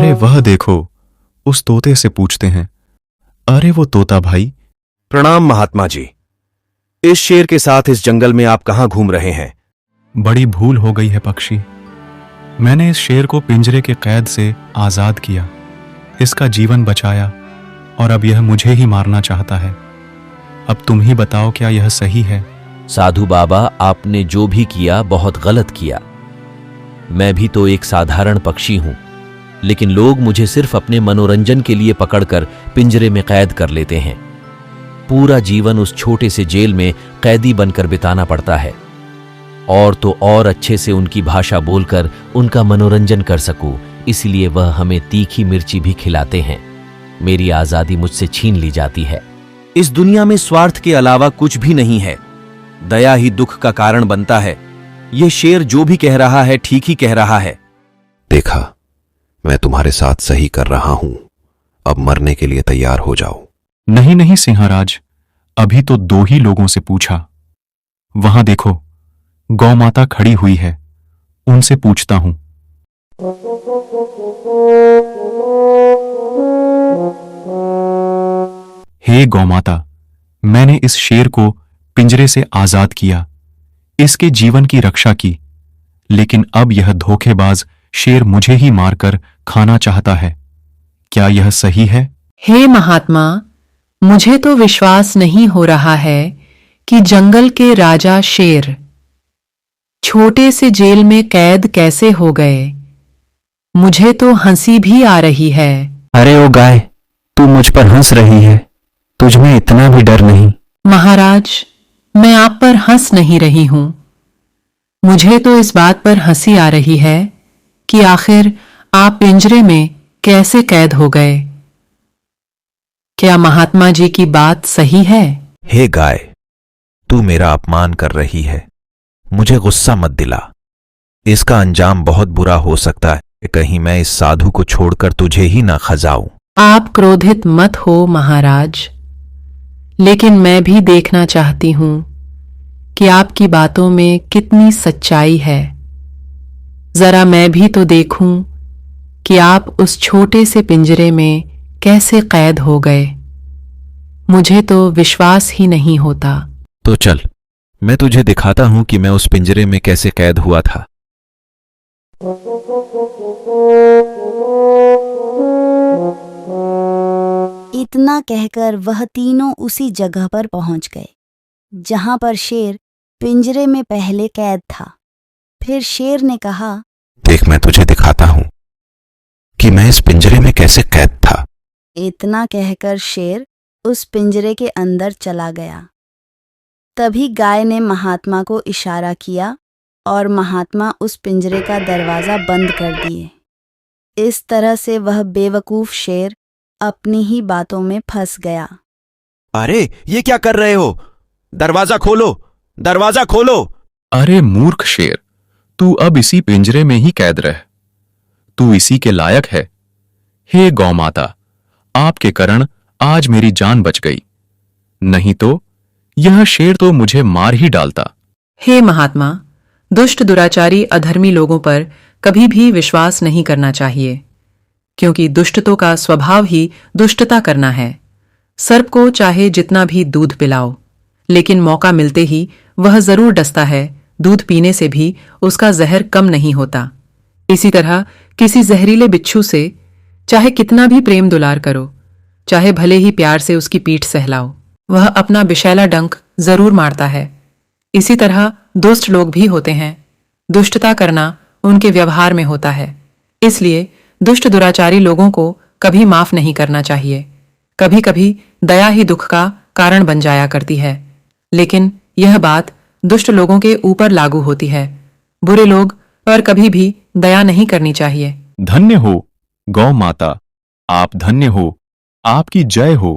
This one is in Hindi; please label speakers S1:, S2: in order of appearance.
S1: अरे वह देखो, उस तोते से पूछते हैं। अरे वो तोता भाई।
S2: प्रणाम महात्मा जी। इस शेर के साथ इस जंगल में आप कहां घूम रहे हैं?
S1: बड़ी भूल हो गई है पक्षी। मैंने इस शेर को पिंजरे के कैद से आजाद किया, इसका जीवन बचाया, और अब यह मुझे ही मारना चाहता है। अब तुम ही बताओ, क्या यह सही है?
S3: साधु बाबा, आपने जो भी किया बहुत गलत किया। मैं भी तो एक साधारण पक्षी हूं, लेकिन लोग मुझे सिर्फ अपने मनोरंजन के लिए पकड़कर पिंजरे में कैद कर लेते हैं। पूरा जीवन उस छोटे से जेल में कैदी बनकर बिताना पड़ता है, और तो और अच्छे से उनकी भाषा बोलकर उनका मनोरंजन कर सकूं, इसलिए वह हमें तीखी मिर्ची भी खिलाते हैं। मेरी आजादी मुझसे छीन ली जाती है।
S2: इस दुनिया में स्वार्थ के अलावा कुछ भी नहीं है। दया ही दुख का कारण बनता है। यह शेर जो भी कह रहा है ठीक ही कह रहा है।
S4: देखा, मैं तुम्हारे साथ सही कर रहा हूं। अब मरने के लिए तैयार हो जाओ।
S1: नहीं नहीं सिंहराज, अभी तो 2 ही लोगों से पूछा। वहां देखो, गौ माता खड़ी हुई है, उनसे पूछता हूं। हे गौ माता, मैंने इस शेर को पिंजरे से आजाद किया, इसके जीवन की रक्षा की, लेकिन अब यह धोखेबाज शेर मुझे ही मारकर खाना चाहता है। क्या यह सही है?
S5: हे महात्मा, मुझे तो विश्वास नहीं हो रहा है कि जंगल के राजा शेर छोटे से जेल में कैद कैसे हो गए। मुझे तो हंसी भी आ रही है।
S6: अरे ओ गाय, तू मुझ पर हंस रही है, तुझ में इतना भी डर नहीं।
S5: महाराज, मैं आप पर हंस नहीं रही हूं। मुझे तो इस बात पर हंसी आ रही है कि आखिर आप पिंजरे में कैसे कैद हो गए। क्या महात्मा जी की बात सही है?
S4: हे गाय, तू मेरा अपमान कर रही है। मुझे गुस्सा मत दिला। इसका अंजाम बहुत बुरा हो सकता है। कहीं मैं इस साधु को छोड़कर तुझे ही ना खा जाऊं।
S5: आप क्रोधित मत हो महाराज, लेकिन मैं भी देखना चाहती हूं कि आपकी बातों में कितनी सच्चाई है। जरा मैं भी तो देखूं कि आप उस छोटे से पिंजरे में कैसे कैद हो गए। मुझे तो विश्वास ही नहीं होता।
S4: तो चल, मैं तुझे दिखाता हूं कि मैं उस पिंजरे में कैसे कैद हुआ था।
S7: इतना कहकर वह तीनों उसी जगह पर पहुंच गए जहां पर शेर पिंजरे में पहले कैद था। फिर शेर ने कहा,
S4: देख, मैं तुझे दिखाता हूं कि मैं इस पिंजरे में कैसे कैद था।
S7: इतना कहकर शेर उस पिंजरे के अंदर चला गया। तभी गाय ने महात्मा को इशारा किया और महात्मा उस पिंजरे का दरवाजा बंद कर दिए। इस तरह से वह बेवकूफ शेर अपनी ही बातों में फंस गया।
S2: अरे ये क्या कर रहे हो? दरवाजा खोलो, दरवाजा खोलो।
S1: अरे मूर्ख शेर, तू अब इसी पिंजरे में ही कैद रह। तू इसी के लायक है। हे गौ माता, आपके कारण आज मेरी जान बच गई, नहीं तो यह शेर तो मुझे मार ही डालता।
S5: हे महात्मा, दुष्ट दुराचारी अधर्मी लोगों पर कभी भी विश्वास नहीं करना चाहिए, क्योंकि दुष्टों का स्वभाव ही दुष्टता करना है। सर्प को चाहे जितना भी दूध पिलाओ, लेकिन मौका मिलते ही वह जरूर डसता है। दूध पीने से भी उसका जहर कम नहीं होता। इसी तरह किसी जहरीले बिच्छू से चाहे कितना भी प्रेम दुलार करो, चाहे भले ही प्यार से उसकी पीठ सहलाओ, वह अपना विषैला डंक जरूर मारता है। इसी तरह दुष्ट लोग भी होते हैं। दुष्टता करना उनके व्यवहार में होता है। इसलिए दुष्ट दुराचारी लोगों को कभी माफ नहीं करना चाहिए। कभी कभी दया ही दुख का कारण बन जाया करती है, लेकिन यह बात दुष्ट लोगों के ऊपर लागू होती है। बुरे लोग पर कभी भी दया नहीं करनी चाहिए।
S1: धन्य हो गौ माता, आप धन्य हो, आपकी जय हो।